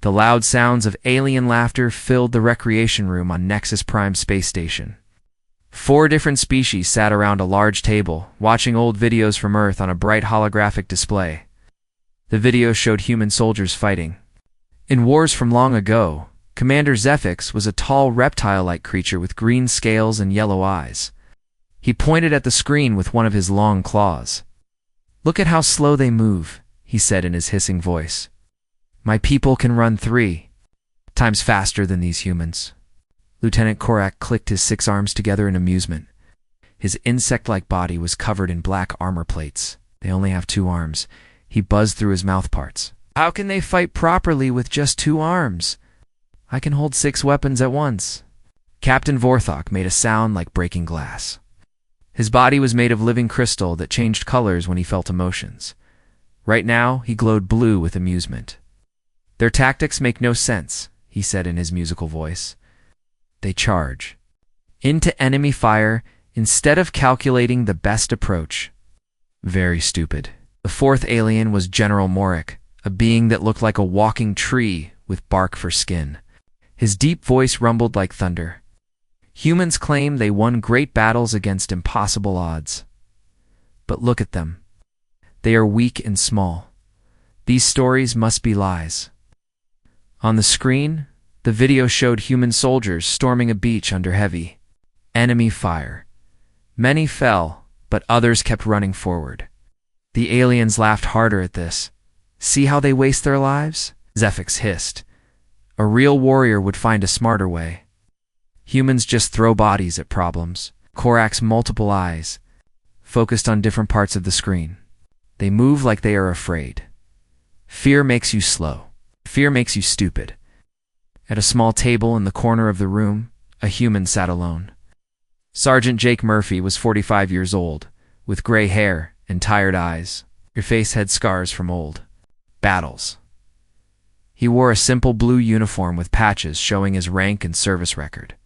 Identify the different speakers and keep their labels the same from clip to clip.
Speaker 1: The loud sounds of alien laughter filled the recreation room on Nexus Prime space station. 4 different species sat around a large table, watching old videos from Earth on a bright holographic display. The videos showed human soldiers fighting. In wars from long ago, Commander Zephyx was a tall reptile-like creature with green scales and yellow eyes. He pointed at the screen with one of his long claws. "Look at how slow they move," he said in his hissing voice. "My people can run 3 times faster than these humans." Lieutenant Korak clicked his 6 arms together in amusement. His insect-like body was covered in black armor plates. "They only have 2 arms. He buzzed through his mouth parts. "How can they fight properly with just 2 arms? I can hold 6 weapons at once." Captain Vorthok made a sound like breaking glass. His body was made of living crystal that changed colors when he felt emotions. Right now, he glowed blue with amusement. "Their tactics make no sense," he said in his musical voice. "They charge into enemy fire instead of calculating the best approach. Very stupid." The 4th alien was General Morik, a being that looked like a walking tree with bark for skin. His deep voice rumbled like thunder. "Humans claim they won great battles against impossible odds. But look at them. They are weak and small. These stories must be lies." On the screen, the video showed human soldiers storming a beach under heavy enemy fire. Many fell, but others kept running forward. The aliens laughed harder at this. "See how they waste their lives?" Zephyx hissed. "A real warrior would find a smarter way. Humans just throw bodies at problems." Korak's multiple eyes focused on different parts of the screen. "They move like they are afraid. Fear makes you slow. Fear makes you stupid." At a small table in the corner of the room, a human sat alone. Sergeant Jake Murphy was 45 years old, with gray hair and tired eyes. Your face had scars from old battles. He wore a simple blue uniform with patches showing his rank and service record.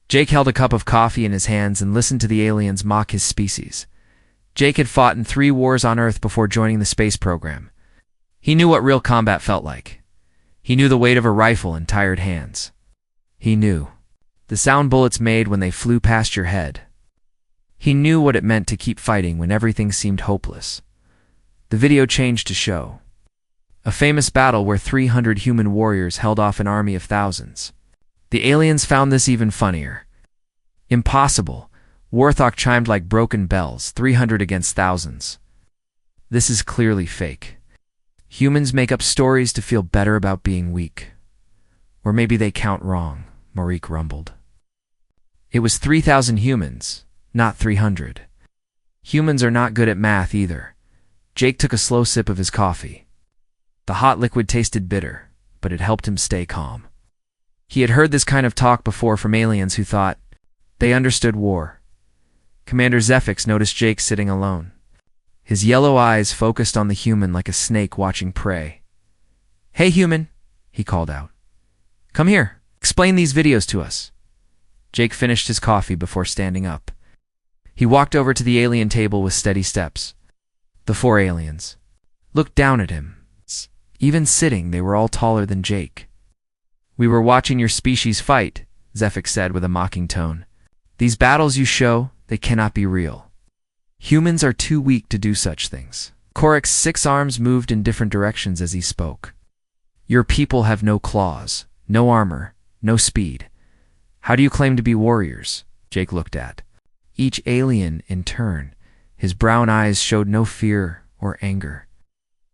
Speaker 1: Jake held a cup of coffee in his hands and listened to the aliens mock his species. Jake had fought in 3 wars on Earth before joining the space program. He knew what real combat felt like. He knew the weight of a rifle in tired hands. He knew the sound bullets made when they flew past your head. He knew what it meant to keep fighting when everything seemed hopeless. The video changed to show a famous battle where 300 human warriors held off an army of thousands. The aliens found this even funnier. "Impossible," Warthog chimed like broken bells, 300 against thousands. "This is clearly fake. Humans make up stories to feel better about being weak. Or maybe they count wrong," Morik rumbled. "It was 3,000 humans, not 300. Humans are not good at math either." Jake took a slow sip of his coffee. The hot liquid tasted bitter, but it helped him stay calm. He had heard this kind of talk before from aliens who thought they understood war. Commander Zephyx noticed Jake sitting alone. His yellow eyes focused on the human like a snake watching prey. "Hey, human," he called out. "Come here. Explain these videos to us." Jake finished his coffee before standing up. He walked over to the alien table with steady steps. The 4 aliens looked down at him. Even sitting, they were all taller than Jake. "We were watching your species fight," Zephyx said with a mocking tone. "These battles you show, they cannot be real. Humans are too weak to do such things." Korak's 6 arms moved in different directions as he spoke. "Your people have no claws, no armor, no speed. How do you claim to be warriors?" Jake looked at each alien in turn. His brown eyes showed no fear or anger.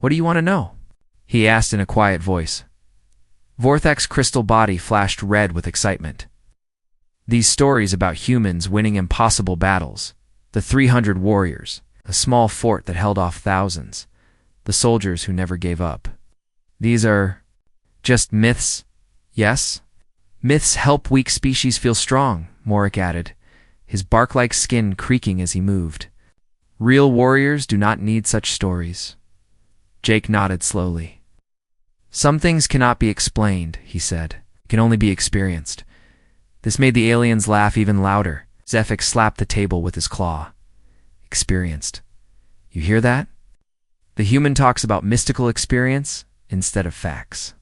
Speaker 1: "What do you want to know?" he asked in a quiet voice. Vorthak's crystal body flashed red with excitement. "These stories about humans winning impossible battles, the 300 warriors, a small fort that held off thousands, the soldiers who never gave up. These are just myths, yes? Myths help weak species feel strong," Morik added, his bark-like skin creaking as he moved. "Real warriors do not need such stories." Jake nodded slowly. "Some things cannot be explained," he said. "Can only be experienced." This made the aliens laugh even louder. Zephyx slapped the table with his claw. "Experienced. You hear that? The human talks about mystical experience instead of facts."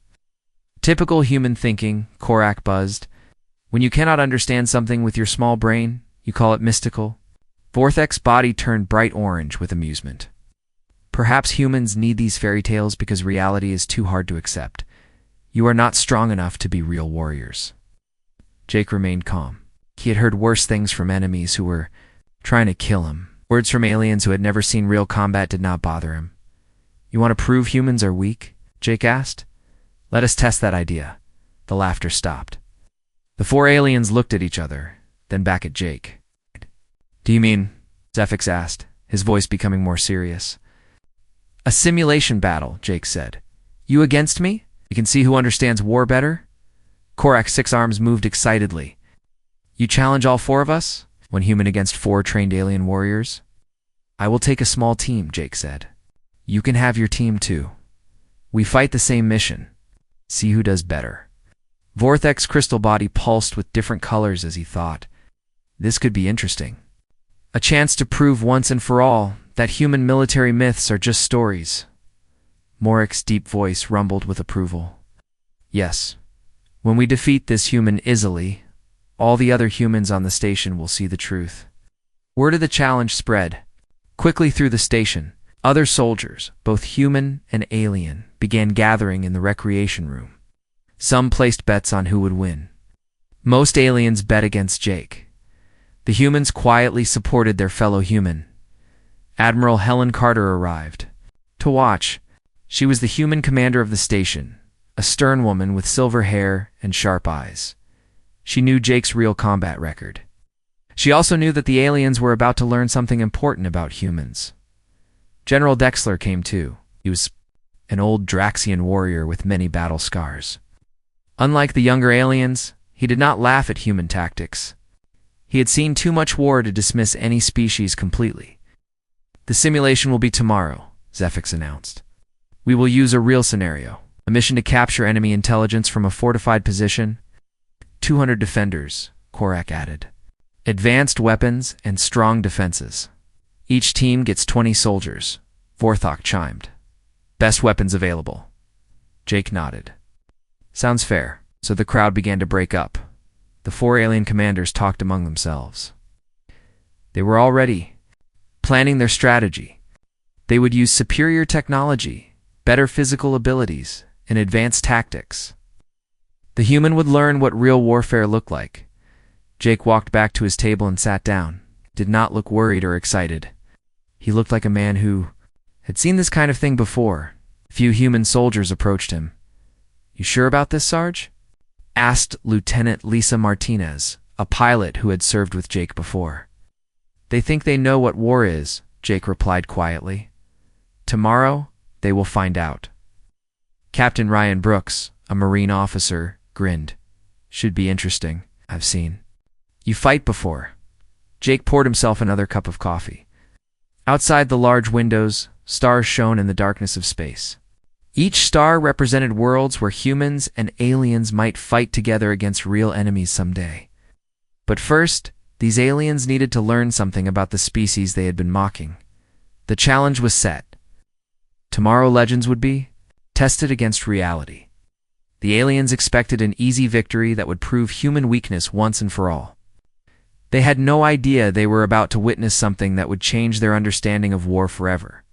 Speaker 1: Typical human thinking, Korak buzzed. When you cannot understand something with your small brain, you call it mystical. Vorthex's body turned bright orange with amusement. Perhaps humans need these fairy tales because reality is too hard to accept. You are not strong enough to be real warriors. Jake remained calm. He had heard worse things from enemies who were trying to kill him. Words from aliens who had never seen real combat did not bother him. You want to prove humans are weak? Jake asked. Let us test that idea. The laughter stopped. The four aliens looked at each other, then back at Jake. Do you mean? Zephyx asked, his voice becoming more serious. A simulation battle, Jake said. You against me? You can see who understands war better? Korak's 6 arms moved excitedly. You challenge all 4 of us? 1 human against 4 trained alien warriors? I will take a small team, Jake said. You can have your team too. We fight the same mission. See who does better. Vorthex's crystal body pulsed with different colors as he thought. This could be interesting. A chance to prove once and for all that human military myths are just stories. Morik's deep voice rumbled with approval. Yes. When we defeat this human easily, all the other humans on the station will see the truth. Word of the challenge spread. Quickly through the station, other soldiers, both human and alien, began gathering in the recreation room. Some placed bets on who would win. Most aliens bet against Jake. The humans quietly supported their fellow human. Admiral Helen Carter arrived. To watch, she was the human commander of the station, a stern woman with silver hair and sharp eyes. She knew Jake's real combat record. She also knew that the aliens were about to learn something important about humans. General Dexler came too. He was an old Draxian warrior with many battle scars. Unlike the younger aliens, he did not laugh at human tactics. He had seen too much war to dismiss any species completely. The simulation will be tomorrow, Zephyx announced. We will use a real scenario, a mission to capture enemy intelligence from a fortified position. 200 defenders, Korak added. Advanced weapons and strong defenses. Each team gets 20 soldiers, Vorthok chimed. Best weapons available. Jake nodded. Sounds fair. So the crowd began to break up. The 4 alien commanders talked among themselves. They were already planning their strategy. They would use superior technology, better physical abilities, and advanced tactics. The human would learn what real warfare looked like. Jake walked back to his table and sat down, did not look worried or excited. He looked like a man who had seen this kind of thing before. Few human soldiers approached him. You sure about this, Sarge? Asked Lieutenant Lisa Martinez, a pilot who had served with Jake before. They think they know what war is, Jake replied quietly. Tomorrow, they will find out. Captain Ryan Brooks, a Marine officer, grinned. Should be interesting, I've seen. You fight before. Jake poured himself another cup of coffee. Outside the large windows, stars shone in the darkness of space. Each star represented worlds where humans and aliens might fight together against real enemies someday. But first, these aliens needed to learn something about the species they had been mocking. The challenge was set. Tomorrow legends would be tested against reality. The aliens expected an easy victory that would prove human weakness once and for all. They had no idea they were about to witness something that would change their understanding of war forever.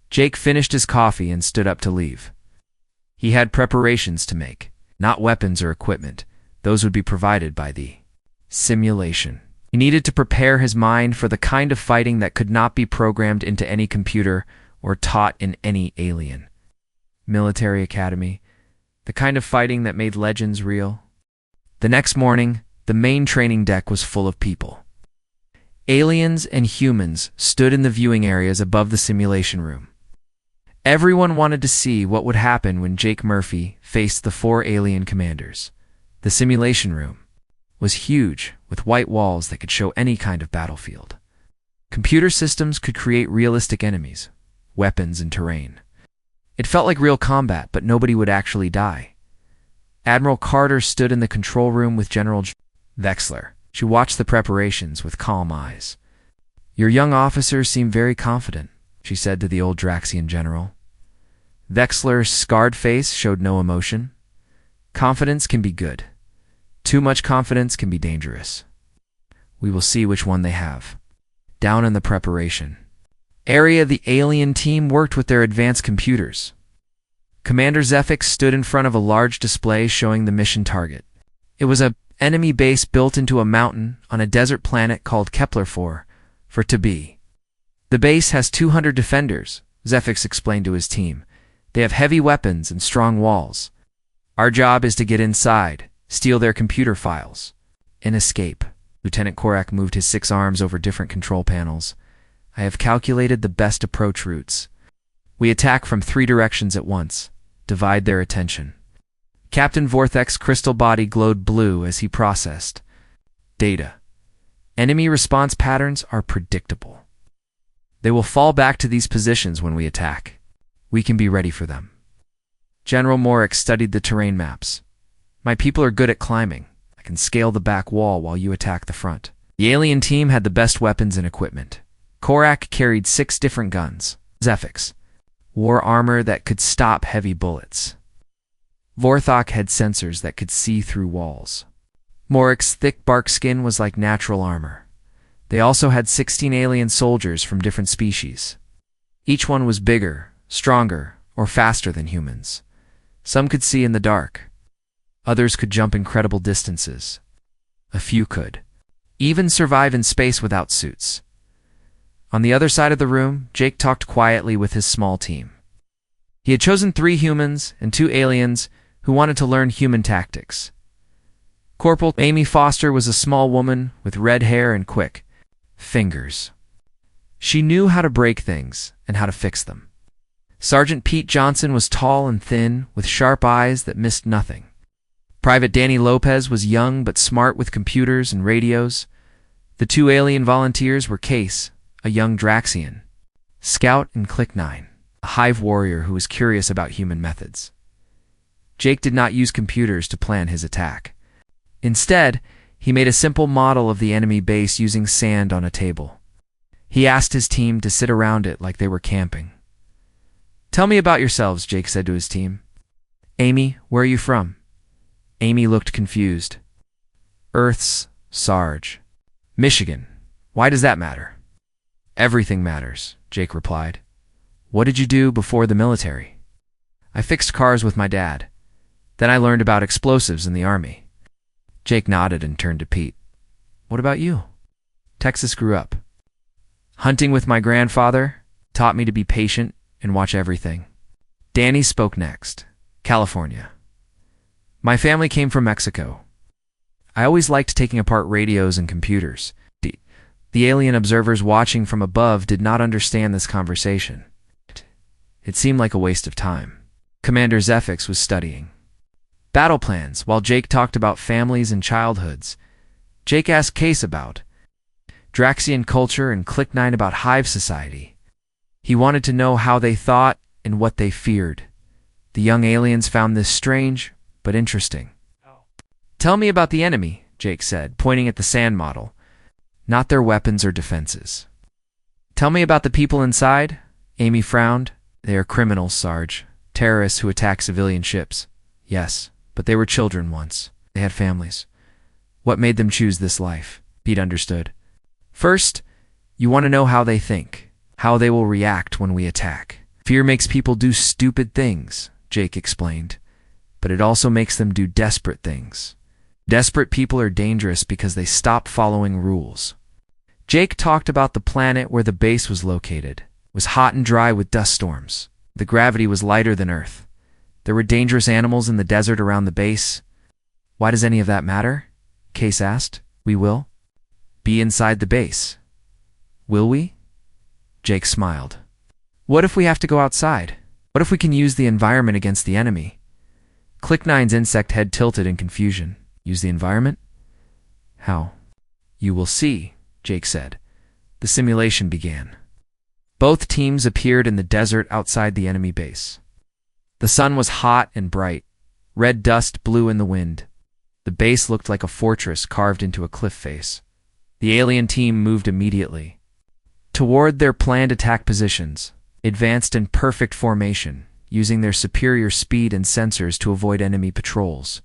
Speaker 1: Jake finished his coffee and stood up to leave. He had preparations to make, not weapons or equipment. Those would be provided by the simulation. He needed to prepare his mind for the kind of fighting that could not be programmed into any computer or taught in any alien military academy, the kind of fighting that made legends real. The next morning, the main training deck was full of people. Aliens and humans stood in the viewing areas above the simulation room. Everyone wanted to see what would happen when Jake Murphy faced the 4 alien commanders. The simulation room was huge, with white walls that could show any kind of battlefield. Computer systems could create realistic enemies, weapons, and terrain. It felt like real combat, but nobody would actually die. Admiral Carter stood in the control room with General Vexler. She watched the preparations with calm eyes. Your young officers seem very confident, she said to the old Draxian general. Vexler's scarred face showed no emotion. Confidence can be good. Too much confidence can be dangerous. We will see which one they have. Down in the preparation area, the alien team worked with their advanced computers. Commander Zephyx stood in front of a large display showing the mission target. It was an enemy base built into a mountain on a desert planet called Kepler-4 for Tabi. The base has 200 defenders, Zephyx explained to his team. They have heavy weapons and strong walls. Our job is to get inside, steal their computer files, and escape. Lieutenant Korak moved his 6 arms over different control panels. I have calculated the best approach routes. We attack from 3 directions at once. Divide their attention. Captain Vorthek's crystal body glowed blue as he processed data. Enemy response patterns are predictable. They will fall back to these positions when we attack. We can be ready for them. General Morik studied the terrain maps. My people are good at climbing. I can scale the back wall while you attack the front. The alien team had the best weapons and equipment. Korak carried 6 different guns. Zephyx wore armor that could stop heavy bullets. Vorthok had sensors that could see through walls. Morik's thick bark skin was like natural armor. They also had 16 alien soldiers from different species. Each one was bigger, stronger, or faster than humans. Some could see in the dark. Others could jump incredible distances. A few could even survive in space without suits. On the other side of the room, Jake talked quietly with his small team. He had chosen 3 humans and 2 aliens who wanted to learn human tactics. Corporal Amy Foster was a small woman with red hair and quick fingers. She knew how to break things and how to fix them. Sergeant Pete Johnson was tall and thin, with sharp eyes that missed nothing. Private Danny Lopez was young but smart with computers and radios. The 2 alien volunteers were Case, a young Draxian, Scout, and Click 9, a hive warrior who was curious about human methods. Jake did not use computers to plan his attack. Instead, he made a simple model of the enemy base using sand on a table. He asked his team to sit around it like they were camping. Tell me about yourselves, Jake said to his team. Amy, where are you from? Amy looked confused. Earth's Sarge. Michigan. Why does that matter? Everything matters, Jake replied. What did you do before the military? I fixed cars with my dad. Then I learned about explosives in the Army. Jake nodded and turned to Pete. What about you? Texas grew up. Hunting with my grandfather taught me to be patient and watch everything. Danny spoke next. California. My family came from Mexico. I always liked taking apart radios and computers. The alien observers watching from above did not understand this conversation. It seemed like a waste of time. Commander Zephyx was studying battle plans while Jake talked about families and childhoods. Jake asked Case about Draxian culture and Click 9 about hive society. He wanted to know how they thought and what they feared. The young aliens found this strange but interesting. Tell me about the enemy, Jake said, pointing at the sand model. Not their weapons or defenses. Tell me about the people inside? Amy frowned. They are criminals, Sarge. Terrorists who attack civilian ships. Yes, but they were children once. They had families. What made them choose this life? Pete understood. First, you want to know how they think, how they will react when we attack. Fear makes people do stupid things, Jake explained, but it also makes them do desperate things. Desperate people are dangerous because they stop following rules. Jake talked about the planet where the base was located. It was hot and dry with dust storms. The gravity was lighter than Earth. There were dangerous animals in the desert around the base. Why does any of that matter? Case asked. We will be inside the base. Will we? Jake smiled. What if we have to go outside? What if we can use the environment against the enemy? Click 9's insect head tilted in confusion. Use the environment? How? You will see, Jake said. The simulation began. Both teams appeared in the desert outside the enemy base. The sun was hot and bright. Red dust blew in the wind. The base looked like a fortress carved into a cliff face. The alien team moved immediately toward their planned attack positions, advanced in perfect formation, using their superior speed and sensors to avoid enemy patrols.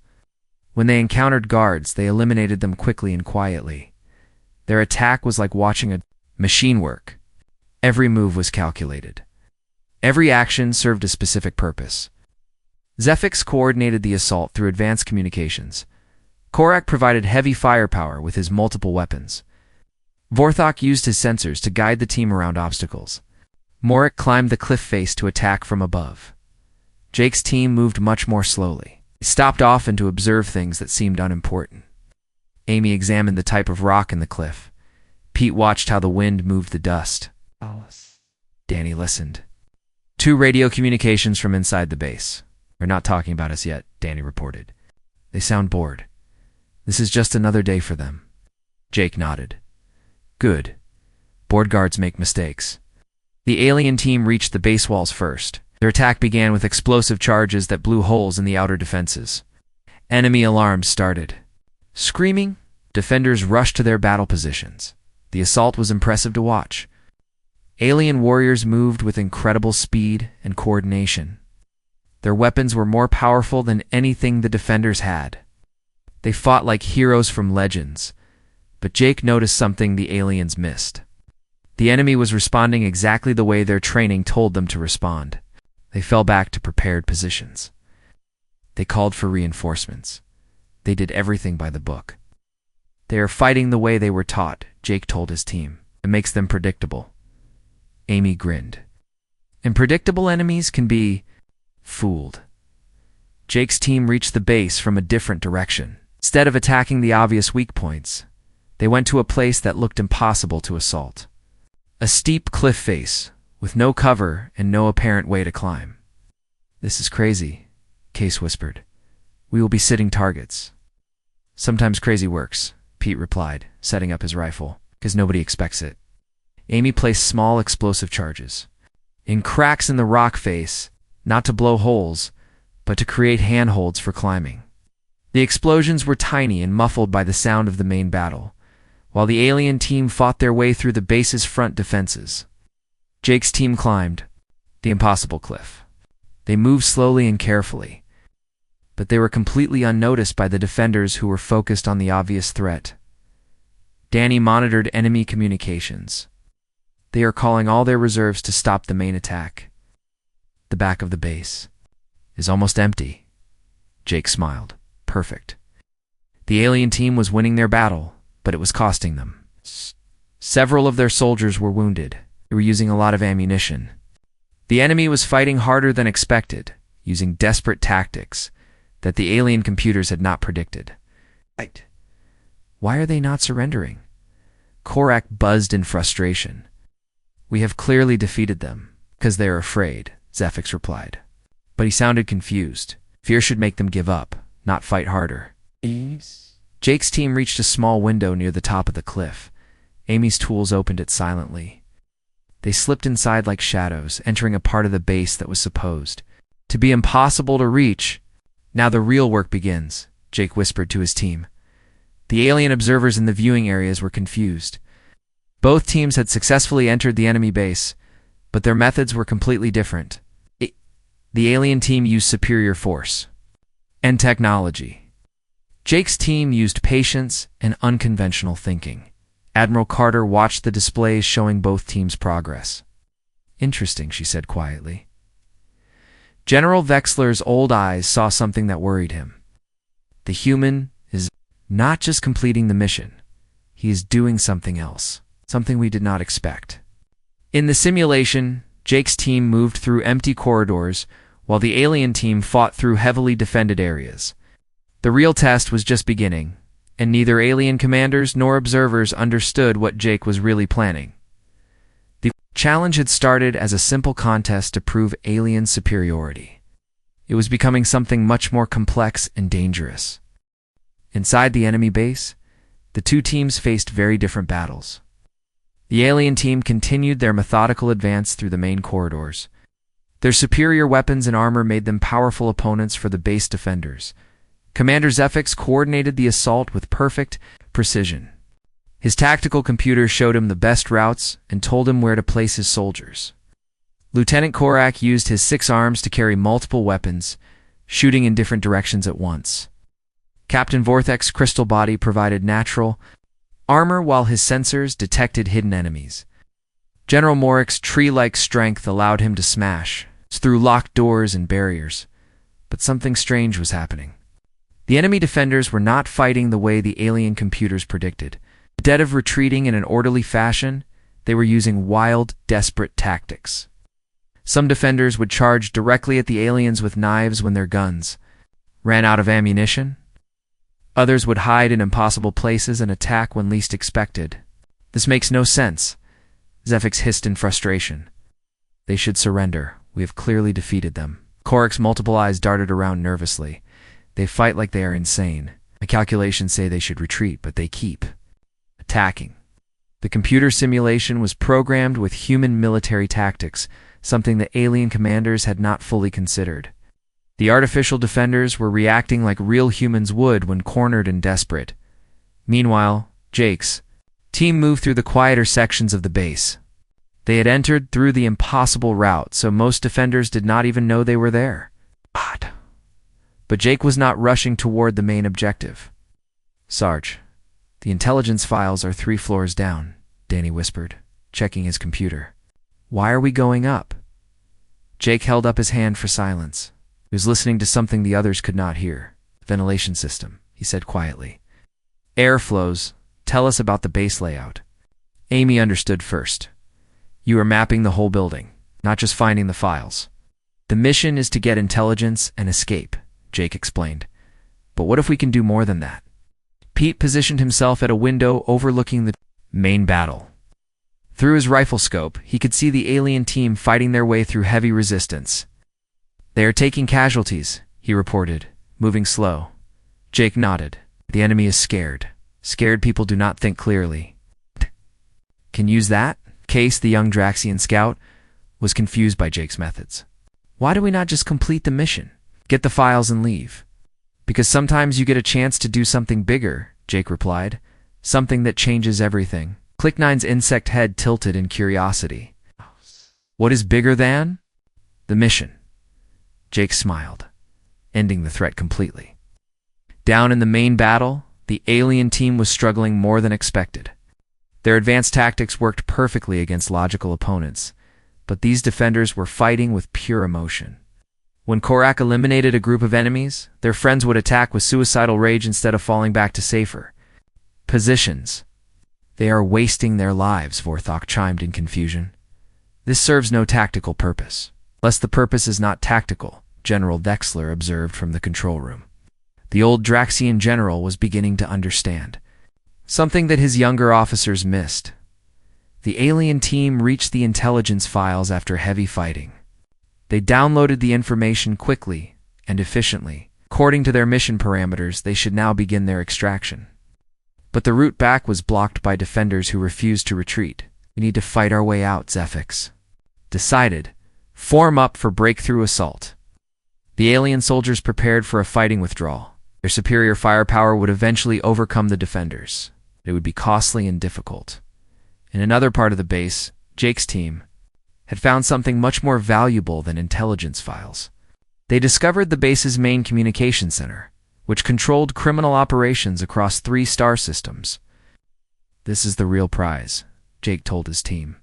Speaker 1: When they encountered guards, they eliminated them quickly and quietly. Their attack was like watching a machine work. Every move was calculated. Every action served a specific purpose. Zephyx coordinated the assault through advanced communications. Korak provided heavy firepower with his multiple weapons. Vorthok used his sensors to guide the team around obstacles. Morik climbed the cliff face to attack from above. Jake's team moved much more slowly. They stopped often to observe things that seemed unimportant. Amy examined the type of rock in the cliff. Pete watched how the wind moved the dust. Danny listened. 2 radio communications from inside the base. "They're not talking about us yet," Danny reported. "They sound bored. This is just another day for them." Jake nodded. "Good. Board guards make mistakes." The alien team reached the base walls first. Their attack began with explosive charges that blew holes in the outer defenses. Enemy alarms started. Screaming, defenders rushed to their battle positions. The assault was impressive to watch. Alien warriors moved with incredible speed and coordination. Their weapons were more powerful than anything the defenders had. They fought like heroes from legends, but Jake noticed something the aliens missed. The enemy was responding exactly the way their training told them to respond. They fell back to prepared positions. They called for reinforcements. They did everything by the book. "They are fighting the way they were taught," Jake told his team. "It makes them predictable." Amy grinned. "And predictable enemies can be fooled." Jake's team reached the base from a different direction. Instead of attacking the obvious weak points, they went to a place that looked impossible to assault. A steep cliff face, with no cover and no apparent way to climb. "This is crazy," Case whispered. "We will be sitting targets." "Sometimes crazy works," Pete replied, setting up his rifle, "because nobody expects it." Amy placed small explosive charges in cracks in the rock face, not to blow holes, but to create handholds for climbing. The explosions were tiny and muffled by the sound of the main battle, while the alien team fought their way through the base's front defenses. Jake's team climbed the impossible cliff. They moved slowly and carefully, but they were completely unnoticed by the defenders who were focused on the obvious threat. Danny monitored enemy communications. "They are calling all their reserves to stop the main attack." The back of the base is almost empty. Jake smiled. Perfect. The alien team was winning their battle, but it was costing them. Several of their soldiers were wounded. They were using a lot of ammunition. The enemy was fighting harder than expected, using desperate tactics that the alien computers had not predicted. Why are they not surrendering? Korak buzzed in frustration. "We have clearly defeated them, because they are afraid," Zephyx replied. But he sounded confused. Fear should make them give up, not fight harder. Jake's team reached a small window near the top of the cliff. Amy's tools opened it silently. They slipped inside like shadows, entering a part of the base that was supposed to be impossible to reach. "Now the real work begins," Jake whispered to his team. The alien observers in the viewing areas were confused. Both teams had successfully entered the enemy base, but their methods were completely different. The alien team used superior force and technology. Jake's team used patience and unconventional thinking. Admiral Carter watched the displays showing both teams' progress. "Interesting," she said quietly. General Vexler's old eyes saw something that worried him. The human is not just completing the mission. He is doing something else, something we did not expect. In the simulation, Jake's team moved through empty corridors, while the alien team fought through heavily defended areas. The real test was just beginning, and neither alien commanders nor observers understood what Jake was really planning. The challenge had started as a simple contest to prove alien superiority. It was becoming something much more complex and dangerous. Inside the enemy base, the two teams faced very different battles. The alien team continued their methodical advance through the main corridors. Their superior weapons and armor made them powerful opponents for the base defenders. Commander Zephyx coordinated the assault with perfect precision. His tactical computer showed him the best routes and told him where to place his soldiers. Lieutenant Korak used his 6 arms to carry multiple weapons, shooting in different directions at once. Captain Vorthek's crystal body provided natural armor while his sensors detected hidden enemies. General Morik's tree-like strength allowed him to smash through locked doors and barriers. But something strange was happening. The enemy defenders were not fighting the way the alien computers predicted. Instead of retreating in an orderly fashion, they were using wild, desperate tactics. Some defenders would charge directly at the aliens with knives when their guns ran out of ammunition. Others would hide in impossible places and attack when least expected. This makes no sense, Zefix hissed in frustration. They should surrender. We have clearly defeated them. Korak's multiple eyes darted around nervously. They fight like they are insane. My calculations say they should retreat, but they keep attacking. The computer simulation was programmed with human military tactics, something the alien commanders had not fully considered. The artificial defenders were reacting like real humans would when cornered and desperate. Meanwhile, Jake's team moved through the quieter sections of the base. They had entered through the impossible route, so most defenders did not even know they were there. Odd. But Jake was not rushing toward the main objective. Sarge, the intelligence files are 3 floors down, Danny whispered, checking his computer. Why are we going up? Jake held up his hand for silence. He was listening to something the others could not hear. Ventilation system, he said quietly. Air flows. Tell us about the base layout. Amy understood first. You are mapping the whole building, not just finding the files. The mission is to get intelligence and escape, Jake explained. But what if we can do more than that? Pete positioned himself at a window overlooking the main battle. Through his rifle scope, he could see the alien team fighting their way through heavy resistance. They are taking casualties, he reported, moving slow. Jake nodded. The enemy is scared. Scared people do not think clearly. Can use that? Case, the young Draxian scout, was confused by Jake's methods. Why do we not just complete the mission? Get the files and leave. Because sometimes you get a chance to do something bigger, Jake replied. Something that changes everything. Click9's insect head tilted in curiosity. What is bigger than? The mission. Jake smiled, ending the threat completely. Down in the main battle, the alien team was struggling more than expected. Their advanced tactics worked perfectly against logical opponents, but these defenders were fighting with pure emotion. When Korak eliminated a group of enemies, their friends would attack with suicidal rage instead of falling back to safer positions. They are wasting their lives, Vorthok chimed in confusion. This serves no tactical purpose. Lest the purpose is not tactical, General Dexler observed from the control room. The old Draxian general was beginning to understand. Something that his younger officers missed. The alien team reached the intelligence files after heavy fighting. They downloaded the information quickly and efficiently. According to their mission parameters, they should now begin their extraction. But the route back was blocked by defenders who refused to retreat. We need to fight our way out, Zefix decided. Form up for breakthrough assault. The alien soldiers prepared for a fighting withdrawal. Their superior firepower would eventually overcome the defenders. It would be costly and difficult. In another part of the base, Jake's team had found something much more valuable than intelligence files. They discovered the base's main communication center, which controlled criminal operations across 3 star systems. This is the real prize, Jake told his team.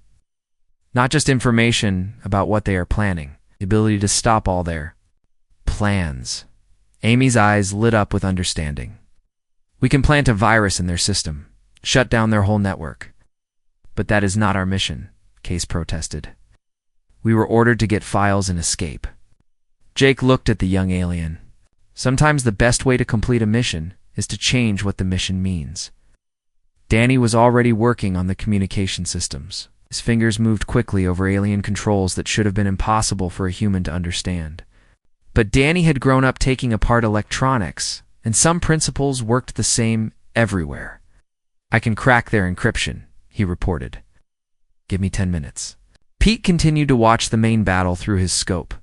Speaker 1: Not just information about what they are planning, the ability to stop all their plans. Amy's eyes lit up with understanding. We can plant a virus in their system, shut down their whole network. But that is not our mission, Case protested. We were ordered to get files and escape. Jake looked at the young alien. Sometimes the best way to complete a mission is to change what the mission means. Danny was already working on the communication systems. His fingers moved quickly over alien controls that should have been impossible for a human to understand. But Danny had grown up taking apart electronics, and some principles worked the same everywhere. I can crack their encryption, he reported. Give me 10 minutes. Pete continued to watch the main battle through his scope.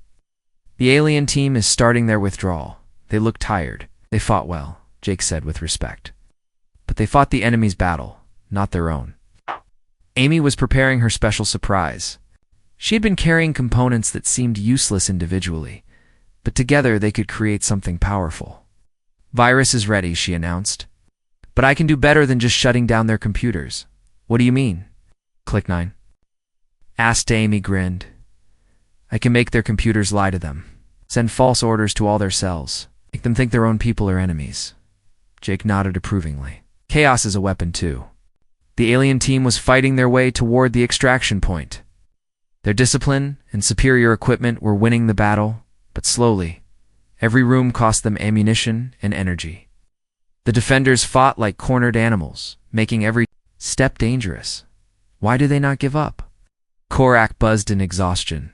Speaker 1: The alien team is starting their withdrawal. They look tired. They fought well, Jake said with respect. But they fought the enemy's battle, not their own. Amy was preparing her special surprise. She had been carrying components that seemed useless individually, but together they could create something powerful. "Virus is ready," she announced. "But I can do better than just shutting down their computers." "What do you mean?" Click 9. Amy grinned. "I can make their computers lie to them. Send false orders to all their cells. Make them think their own people are enemies." Jake nodded approvingly. Chaos is a weapon too. The alien team was fighting their way toward the extraction point. Their discipline and superior equipment were winning the battle, but slowly. Every room cost them ammunition and energy. The defenders fought like cornered animals, making every step dangerous. Why do they not give up? Korak buzzed in exhaustion.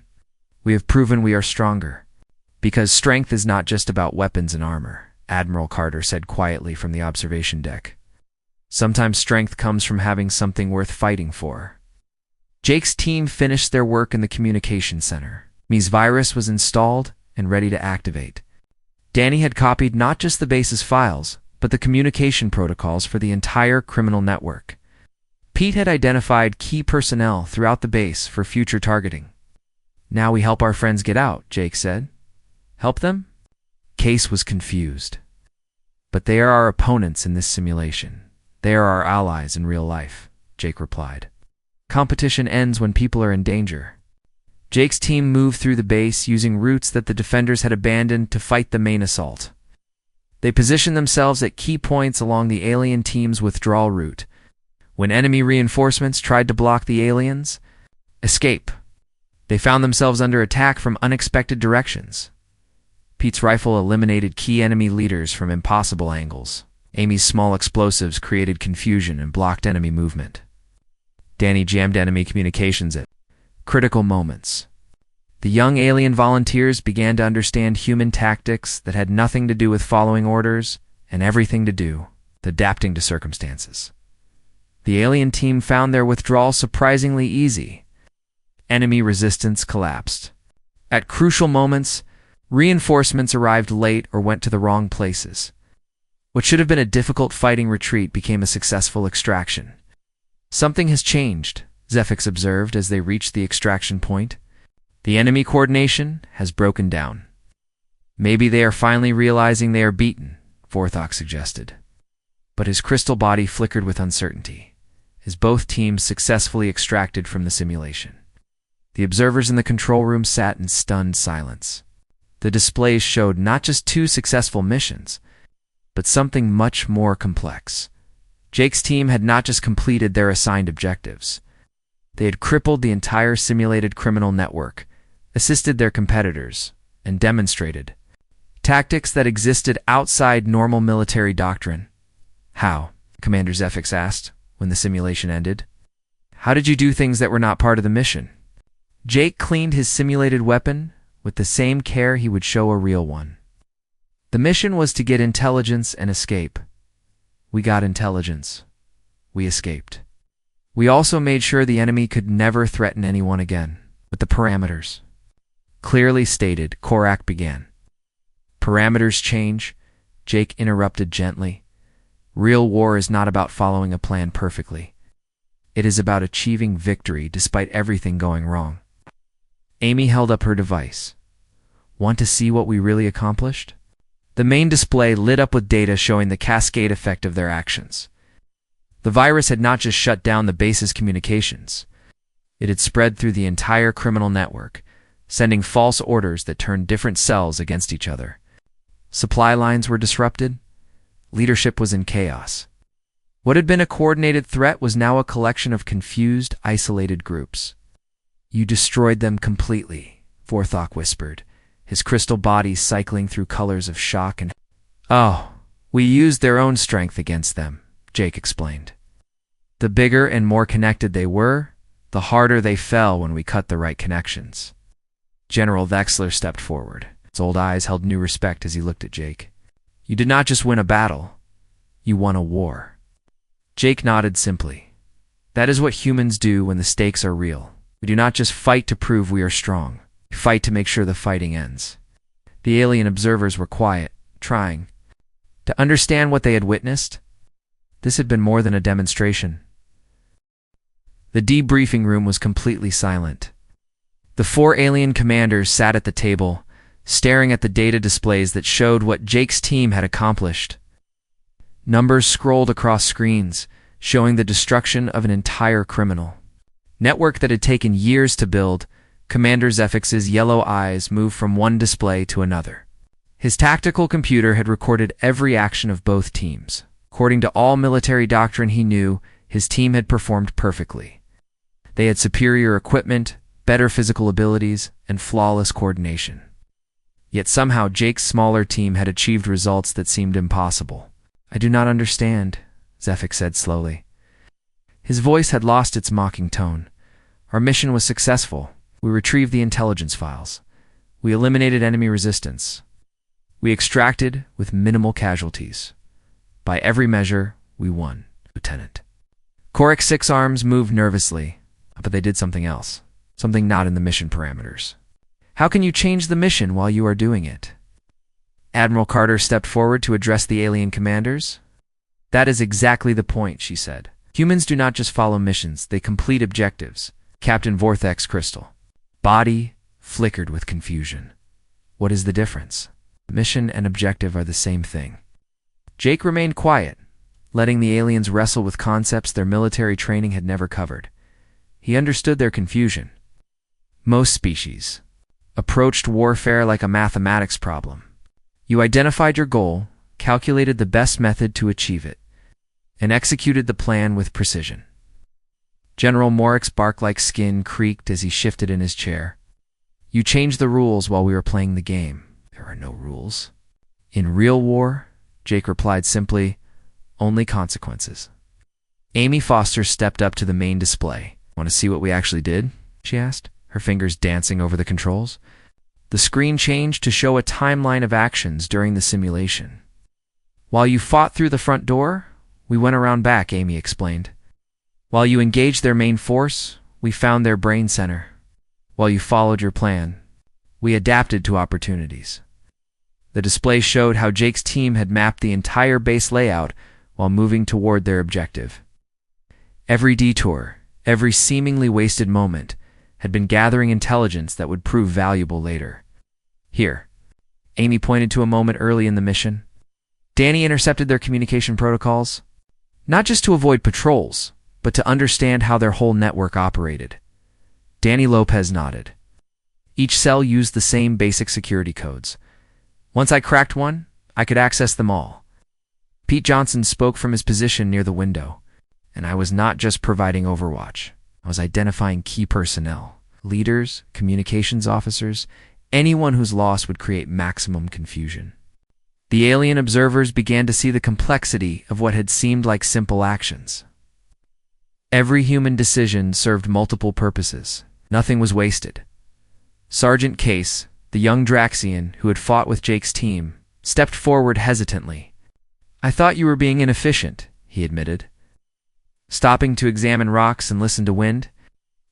Speaker 1: "We have proven we are stronger. Because strength is not just about weapons and armor," Admiral Carter said quietly from the observation deck. "Sometimes strength comes from having something worth fighting for." Jake's team finished their work in the communication center. Mi's virus was installed and ready to activate. Danny had copied not just the base's files, but the communication protocols for the entire criminal network. Pete had identified key personnel throughout the base for future targeting. "Now we help our friends get out," Jake said. "Help them?" Case was confused. "But they are our opponents in this simulation. They are our allies in real life," Jake replied. "Competition ends when people are in danger." Jake's team moved through the base using routes that the defenders had abandoned to fight the main assault. They positioned themselves at key points along the alien team's withdrawal route. When enemy reinforcements tried to block the aliens' escape, they found themselves under attack from unexpected directions. Pete's rifle eliminated key enemy leaders from impossible angles. Amy's small explosives created confusion and blocked enemy movement. Danny jammed enemy communications at critical moments. The young alien volunteers began to understand human tactics that had nothing to do with following orders and everything to do with adapting to circumstances. The alien team found their withdrawal surprisingly easy. Enemy resistance collapsed. At crucial moments, reinforcements arrived late or went to the wrong places. What should have been a difficult fighting retreat became a successful extraction. "Something has changed," Zephyx observed as they reached the extraction point. "The enemy coordination has broken down." "Maybe they are finally realizing they are beaten," Vorthok suggested. But his crystal body flickered with uncertainty, as both teams successfully extracted from the simulation. The observers in the control room sat in stunned silence. The displays showed not just 2 successful missions, but something much more complex. Jake's team had not just completed their assigned objectives. They had crippled the entire simulated criminal network, assisted their competitors, and demonstrated tactics that existed outside normal military doctrine. "How?" Commander Zephyx asked when the simulation ended. "How did you do things that were not part of the mission?" Jake cleaned his simulated weapon with the same care he would show a real one. "The mission was to get intelligence and escape. We got intelligence. We escaped. We also made sure the enemy could never threaten anyone again, with the parameters." Clearly stated, Korak began. "Parameters change," Jake interrupted gently. "Real war is not about following a plan perfectly. It is about achieving victory despite everything going wrong." Amy held up her device. "Want to see what we really accomplished?" The main display lit up with data showing the cascade effect of their actions. The virus had not just shut down the base's communications. It had spread through the entire criminal network, sending false orders that turned different cells against each other. Supply lines were disrupted. Leadership was in chaos. What had been a coordinated threat was now a collection of confused, isolated groups. "You destroyed them completely," Vorthok whispered, his crystal body cycling through colors of shock and... "Oh, we used their own strength against them," Jake explained. "The bigger and more connected they were, the harder they fell when we cut the right connections." General Vexler stepped forward. His old eyes held new respect as he looked at Jake. "You did not just win a battle, you won a war." Jake nodded simply. "That is what humans do when the stakes are real. We do not just fight to prove we are strong. We fight to make sure the fighting ends." The alien observers were quiet, trying to understand what they had witnessed. This had been more than a demonstration. The debriefing room was completely silent. The four alien commanders sat at the table, staring at the data displays that showed what Jake's team had accomplished. Numbers scrolled across screens, showing the destruction of an entire criminal network that had taken years to build. Commander Zefix's yellow eyes moved from one display to another. His tactical computer had recorded every action of both teams. According to all military doctrine he knew, his team had performed perfectly. They had superior equipment, better physical abilities, and flawless coordination. Yet somehow Jake's smaller team had achieved results that seemed impossible. "I do not understand," Zefix said slowly. His voice had lost its mocking tone. "Our mission was successful. We retrieved the intelligence files. We eliminated enemy resistance. We extracted with minimal casualties. By every measure, we won, Lieutenant." Korik's 6 arms moved nervously, but they did something else. Something not in the mission parameters. "How can you change the mission while you are doing it?" Admiral Carter stepped forward to address the alien commanders. "That is exactly the point," she said. "Humans do not just follow missions, they complete objectives." Captain Vorthek's crystal body flickered with confusion. "What is the difference?" "Mission and objective are the same thing." Jake remained quiet, letting the aliens wrestle with concepts their military training had never covered. He understood their confusion. Most species approached warfare like a mathematics problem. You identified your goal, calculated the best method to achieve it, and executed the plan with precision. General Morik's bark-like skin creaked as he shifted in his chair. "You changed the rules while we were playing the game. There are no rules." "In real war," Jake replied simply, "only consequences." Amy Foster stepped up to the main display. "Want to see what we actually did?" she asked, her fingers dancing over the controls. The screen changed to show a timeline of actions during the simulation. "While you fought through the front door, we went around back," Amy explained. "While you engaged their main force, we found their brain center. While you followed your plan, we adapted to opportunities." The display showed how Jake's team had mapped the entire base layout while moving toward their objective. Every detour, every seemingly wasted moment, had been gathering intelligence that would prove valuable later. "Here," Amy pointed to a moment early in the mission. Danny intercepted their communication protocols, not just to avoid patrols, but to understand how their whole network operated. Danny Lopez nodded. Each cell used the same basic security codes. "Once I cracked one, I could access them all." Pete Johnson spoke from his position near the window, and I was not just providing overwatch. I was identifying key personnel, leaders, communications officers, anyone whose loss would create maximum confusion. The alien observers began to see the complexity of what had seemed like simple actions. Every human decision served multiple purposes. Nothing was wasted. Sergeant Case, the young Draxian who had fought with Jake's team, stepped forward hesitantly. "I thought you were being inefficient," he admitted. "Stopping to examine rocks and listen to wind?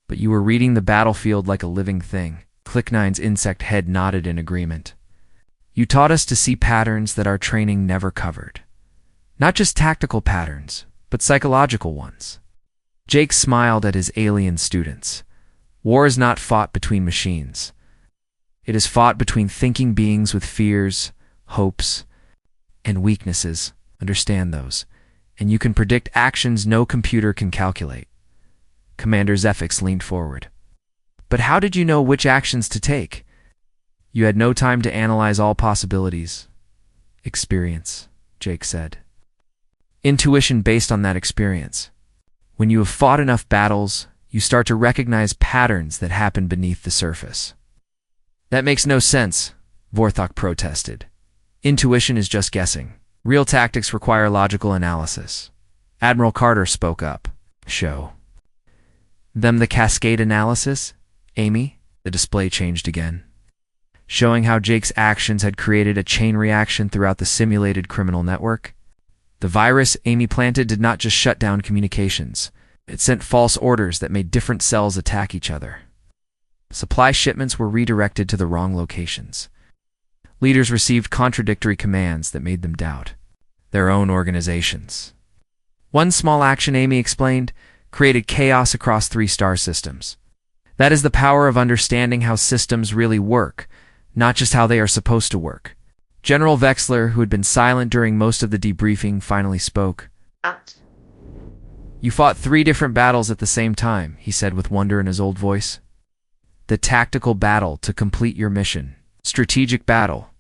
Speaker 1: But you were reading the battlefield like a living thing." Click9's insect head nodded in agreement. "You taught us to see patterns that our training never covered. Not just tactical patterns, but psychological ones." Jake smiled at his alien students. "War is not fought between machines. It is fought between thinking beings with fears, hopes, and weaknesses. Understand those, and you can predict actions no computer can calculate." Commander Zefix leaned forward. "But how did you know which actions to take?" "You had no time to analyze all possibilities." "Experience," Jake said. "Intuition based on that experience. When you have fought enough battles, you start to recognize patterns that happen beneath the surface." "That makes no sense," Vorthok protested. "Intuition is just guessing. Real tactics require logical analysis." Admiral Carter spoke up. "Show them the cascade analysis, Amy." The display changed again, showing how Jake's actions had created a chain reaction throughout the simulated criminal network. The virus Amy planted did not just shut down communications. It sent false orders that made different cells attack each other. Supply shipments were redirected to the wrong locations. Leaders received contradictory commands that made them doubt their own organizations. One small action, Amy explained, created chaos across 3 star systems. That is the power of understanding how systems really work, not just how they are supposed to work. General Wexler, who had been silent during most of the debriefing, finally spoke. You fought 3 different battles at the same time, he said with wonder in his old voice. The tactical battle to complete your mission, strategic battle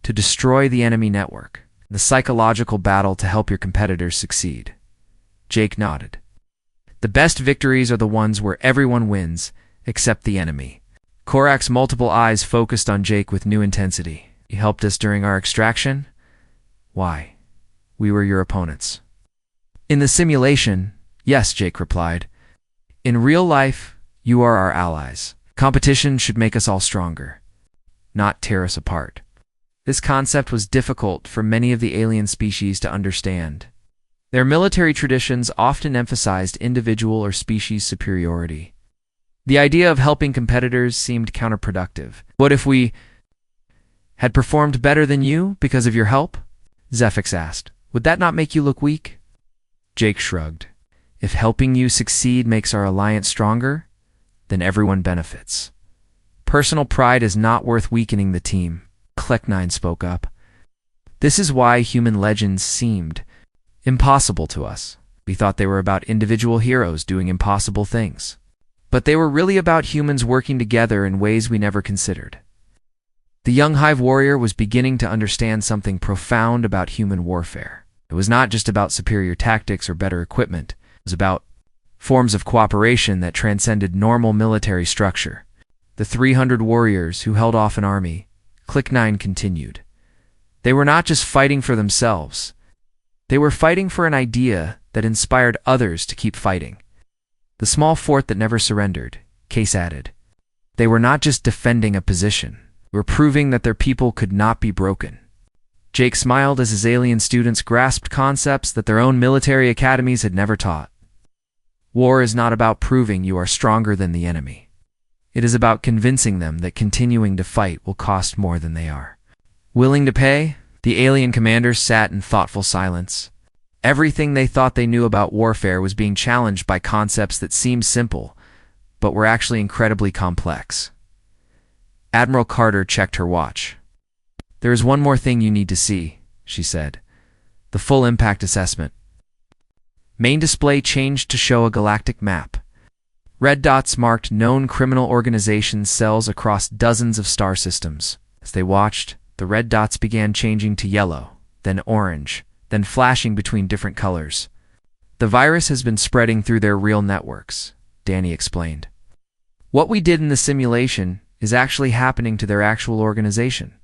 Speaker 1: to destroy the enemy network, the psychological battle to help your competitors succeed. Jake nodded. The best victories are the ones where everyone wins, except the enemy. Korak's multiple eyes focused on Jake with new intensity. You helped us during our extraction? Why? We were your opponents. In the simulation, yes, Jake replied. In real life, you are our allies. Competition should make us all stronger, not tear us apart. This concept was difficult for many of the alien species to understand. Their military traditions often emphasized individual or species superiority. The idea of helping competitors seemed counterproductive. What if we had performed better than you because of your help? Zephyx asked. Would that not make you look weak? Jake shrugged. If helping you succeed makes our alliance stronger, then everyone benefits. Personal pride is not worth weakening the team, Kleck9 spoke up. This is why human legends seemed impossible to us. We thought they were about individual heroes doing impossible things. But they were really about humans working together in ways we never considered. The young Hive warrior was beginning to understand something profound about human warfare. It was not just about superior tactics or better equipment. It was about forms of cooperation that transcended normal military structure. The 300 warriors who held off an army, Kleck9 continued. They were not just fighting for themselves. They were fighting for an idea that inspired others to keep fighting. The small fort that never surrendered, Case added. They were not just defending a position. They were proving that their people could not be broken. Jake smiled as his alien students grasped concepts that their own military academies had never taught. War is not about proving you are stronger than the enemy. It is about convincing them that continuing to fight will cost more than they are willing to pay. The alien commanders sat in thoughtful silence. Everything they thought they knew about warfare was being challenged by concepts that seemed simple, but were actually incredibly complex. Admiral Carter checked her watch. There is one more thing you need to see, she said. The full impact assessment. Main display changed to show a galactic map. Red dots marked known criminal organizations' cells across dozens of star systems. As they watched, the red dots began changing to yellow, then orange, then flashing between different colors. The virus has been spreading through their real networks, Danny explained. What we did in the simulation is actually happening to their actual organization.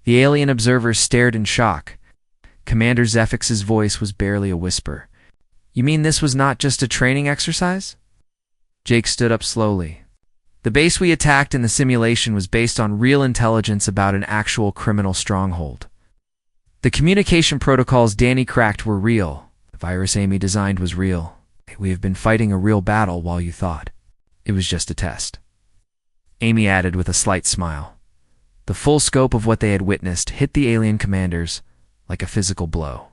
Speaker 1: The alien observers stared in shock. Commander Zephix's voice was barely a whisper. You mean this was not just a training exercise? Jake stood up slowly. The base we attacked in the simulation was based on real intelligence about an actual criminal stronghold. The communication protocols Danny cracked were real. The virus Amy designed was real. We have been fighting a real battle while you thought it was just a test. Amy added with a slight smile. The full scope of what they had witnessed hit the alien commanders like a physical blow.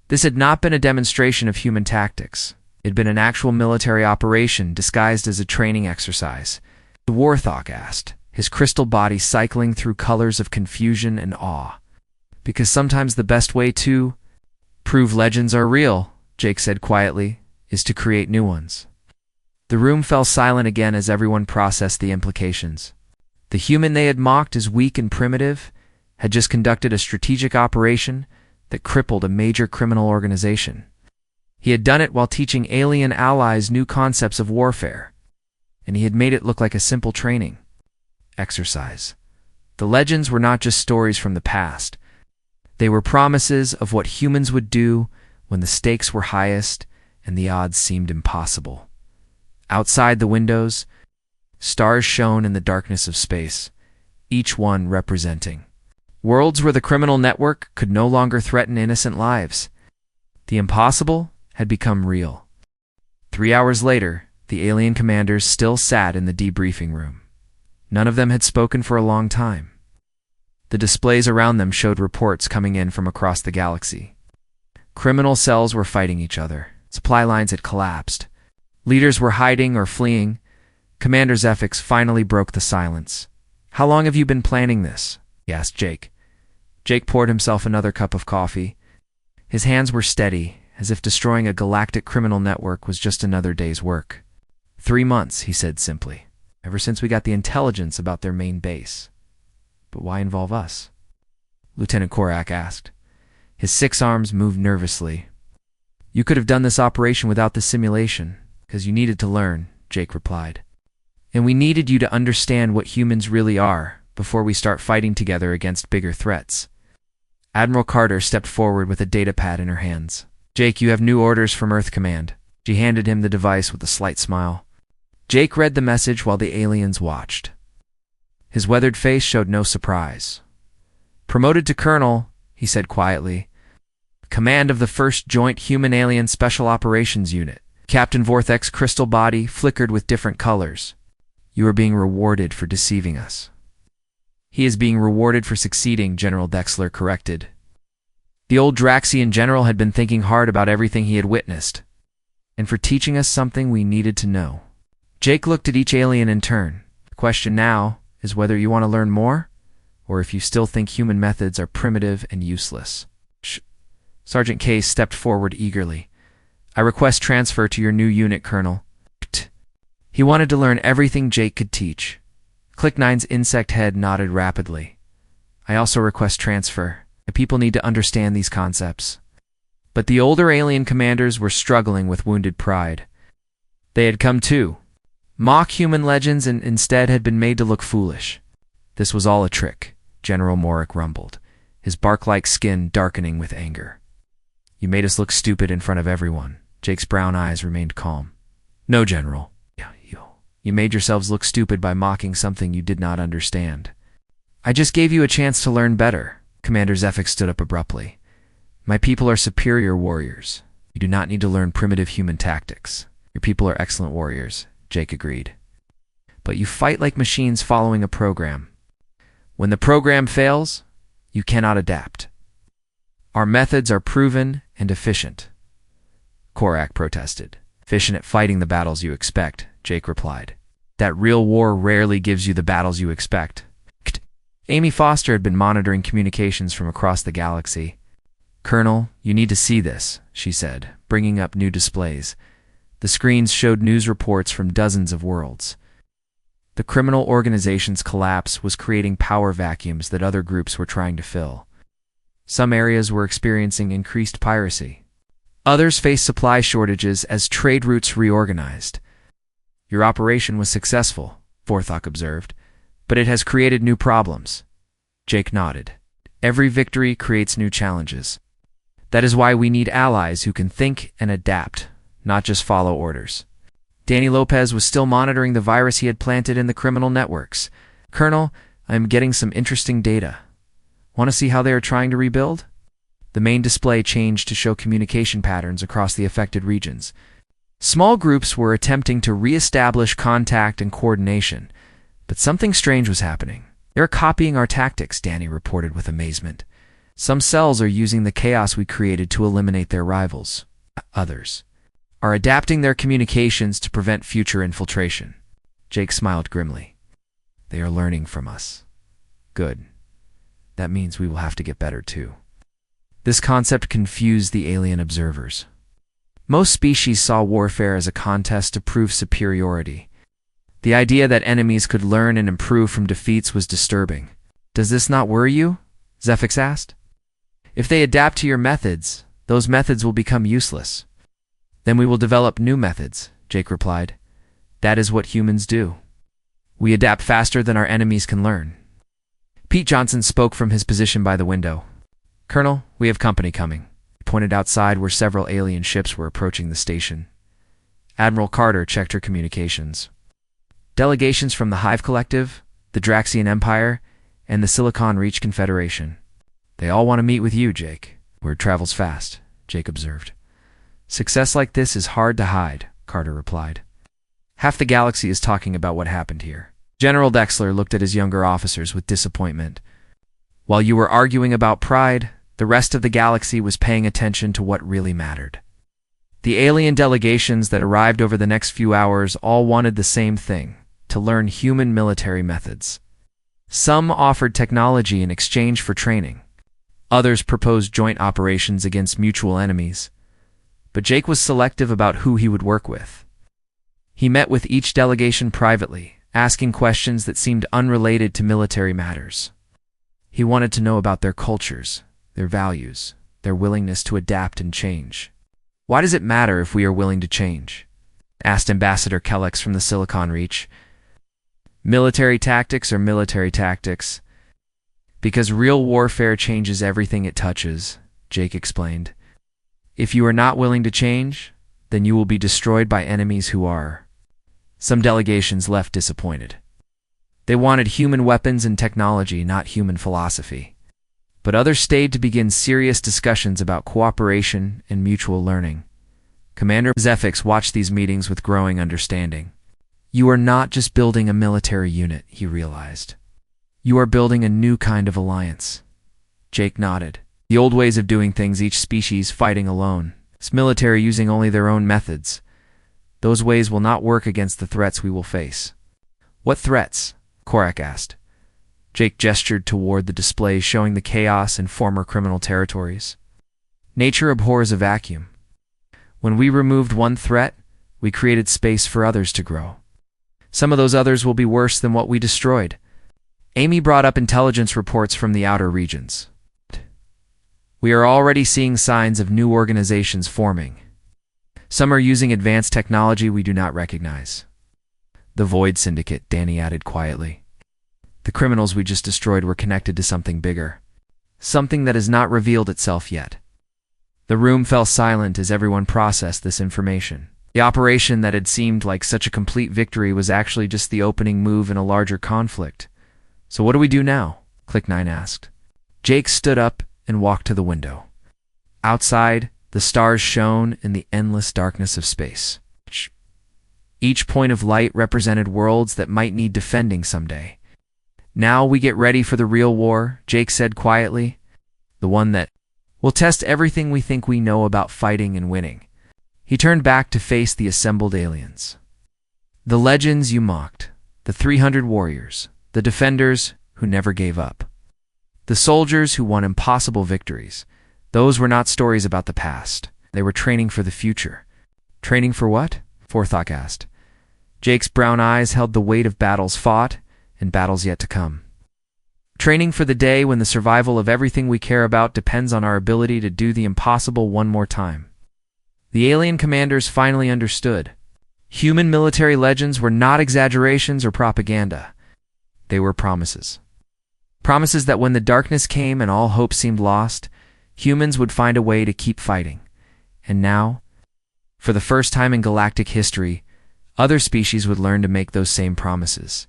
Speaker 1: This had not been a demonstration of human tactics. It had been an actual military operation disguised as a training exercise. The Warthog asked, his crystal body cycling through colors of confusion and awe. Because sometimes the best way to prove legends are real, Jake said quietly, is to create new ones. The room fell silent again as everyone processed the implications. The human they had mocked as weak and primitive had just conducted a strategic operation that crippled a major criminal organization. He had done it while teaching alien allies new concepts of warfare, and he had made it look like a simple training exercise. The legends were not just stories from the past. They were promises of what humans would do when the stakes were highest and the odds seemed impossible. Outside the windows, stars shone in the darkness of space, each one representing worlds where the criminal network could no longer threaten innocent lives. The impossible had become real. 3 hours later, the alien commanders still sat in the debriefing room. None of them had spoken for a long time. The displays around them showed reports coming in from across the galaxy. Criminal cells were fighting each other. Supply lines had collapsed. Leaders were hiding or fleeing. Commander Zephyx finally broke the silence. "How long have you been planning this?" he asked Jake. Jake poured himself another cup of coffee. His hands were steady, as if destroying a galactic criminal network was just another day's work. 3 months, he said simply. Ever since we got the intelligence about their main base. But why involve us? Lieutenant Korak asked. His 6 arms moved nervously. You could have done this operation without the simulation, because you needed to learn, Jake replied. And we needed you to understand what humans really are before we start fighting together against bigger threats. Admiral Carter stepped forward with a data pad in her hands. Jake, you have new orders from Earth Command. She handed him the device with a slight smile. Jake read the message while the aliens watched. His weathered face showed no surprise. Promoted to Colonel, he said quietly. Command of the 1st Joint Human-Alien Special Operations Unit. Captain Vorthek's crystal body flickered with different colors. You are being rewarded for deceiving us. He is being rewarded for succeeding, General Dexler corrected. The old Draxian general had been thinking hard about everything he had witnessed, and for teaching us something we needed to know. Jake looked at each alien in turn. The question now is whether you want to learn more, or if you still think human methods are primitive and useless. Sergeant Case stepped forward eagerly. I request transfer to your new unit, Colonel. He wanted to learn everything Jake could teach. Click 9's insect head nodded rapidly. I also request transfer. The people need to understand these concepts. But the older alien commanders were struggling with wounded pride. They had come too. Mock human legends and instead had been made to look foolish. This was all a trick, General Morik rumbled, his bark-like skin darkening with anger. You made us look stupid in front of everyone. Jake's brown eyes remained calm. No, General. You made yourselves look stupid by mocking something you did not understand. I just gave you a chance to learn better. Commander Zephyx stood up abruptly. My people are superior warriors. You do not need to learn primitive human tactics. Your people are excellent warriors, Jake agreed. But you fight like machines following a program. When the program fails, you cannot adapt. Our methods are proven and efficient. Korak protested. Efficient at fighting the battles you expect, Jake replied. That real war rarely gives you the battles you expect. Amy Foster had been monitoring communications from across the galaxy. Colonel, you need to see this, she said, bringing up new displays. The screens showed news reports from dozens of worlds. The criminal organization's collapse was creating power vacuums that other groups were trying to fill. Some areas were experiencing increased piracy. Others faced supply shortages as trade routes reorganized. Your operation was successful, Vorthok observed, but it has created new problems. Jake nodded. Every victory creates new challenges. That is why we need allies who can think and adapt, not just follow orders. Danny Lopez was still monitoring the virus he had planted in the criminal networks. Colonel, I am getting some interesting data. Want to see how they are trying to rebuild? The main display changed to show communication patterns across the affected regions. Small groups were attempting to re-establish contact and coordination, but something strange was happening. They're copying our tactics, Danny reported with amazement. Some cells are using the chaos we created to eliminate their rivals. Others are adapting their communications to prevent future infiltration. Jake smiled grimly. They are learning from us. Good. That means we will have to get better too. This concept confused the alien observers. Most species saw warfare as a contest to prove superiority. The idea that enemies could learn and improve from defeats was disturbing. Does this not worry you? Zephyx asked. If they adapt to your methods, those methods will become useless. Then we will develop new methods, Jake replied. That is what humans do. We adapt faster than our enemies can learn. Pete Johnson spoke from his position by the window. Colonel, we have company coming. He pointed outside where several alien ships were approaching the station. Admiral Carter checked her communications. Delegations from the Hive Collective, the Draxian Empire, and the Silicon Reach Confederation. They all want to meet with you, Jake. Word travels fast, Jake observed. Success like this is hard to hide, Carter replied. Half the galaxy is talking about what happened here. General Dexler looked at his younger officers with disappointment. While you were arguing about pride, the rest of the galaxy was paying attention to what really mattered. The alien delegations that arrived over the next few hours all wanted the same thing: to learn human military methods. Some offered technology in exchange for training. Others proposed joint operations against mutual enemies. But Jake was selective about who he would work with. He met with each delegation privately, asking questions that seemed unrelated to military matters. He wanted to know about their cultures, their values, their willingness to adapt and change. "Why does it matter if we are willing to change?" asked Ambassador Kellex from the Silicon Reach. "Military tactics are military tactics. Because real warfare changes everything it touches," Jake explained. "If you are not willing to change, then you will be destroyed by enemies who are." Some delegations left disappointed. They wanted human weapons and technology, not human philosophy. But others stayed to begin serious discussions about cooperation and mutual learning. Commander Zefix watched these meetings with growing understanding. "You are not just building a military unit," he realized. "You are building a new kind of alliance." Jake nodded. The old ways of doing things, each species fighting alone, its military using only their own methods, those ways will not work against the threats we will face. "What threats?" Korak asked. Jake gestured toward the displays showing the chaos and former criminal territories. "Nature abhors a vacuum. When we removed one threat, we created space for others to grow. Some of those others will be worse than what we destroyed." Amy brought up intelligence reports from the outer regions. "We are already seeing signs of new organizations forming. Some are using advanced technology we do not recognize." "The Void Syndicate," Danny added quietly. "The criminals we just destroyed were connected to something bigger. Something that has not revealed itself yet." The room fell silent as everyone processed this information. The operation that had seemed like such a complete victory was actually just the opening move in a larger conflict. "So what do we do now?" Click9 asked. Jake stood up and walked to the window. Outside, the stars shone in the endless darkness of space. Each point of light represented worlds that might need defending someday. "Now we get ready for the real war," Jake said quietly. "The one that will test everything we think we know about fighting and winning." He turned back to face the assembled aliens. "The legends you mocked, the 300 warriors, the defenders who never gave up, the soldiers who won impossible victories, those were not stories about the past. They were training for the future." "Training for what?" Forthok asked. Jake's brown eyes held the weight of battles fought and battles yet to come. "Training for the day when the survival of everything we care about depends on our ability to do the impossible one more time." The alien commanders finally understood. Human military legends were not exaggerations or propaganda. They were promises. Promises that when the darkness came and all hope seemed lost, humans would find a way to keep fighting. And now, for the first time in galactic history, other species would learn to make those same promises.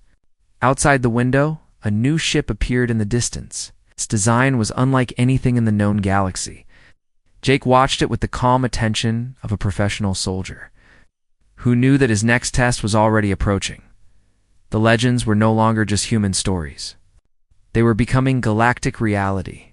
Speaker 1: Outside the window, a new ship appeared in the distance. Its design was unlike anything in the known galaxy. Jake watched it with the calm attention of a professional soldier, who knew that his next test was already approaching. The legends were no longer just human stories. They were becoming galactic reality.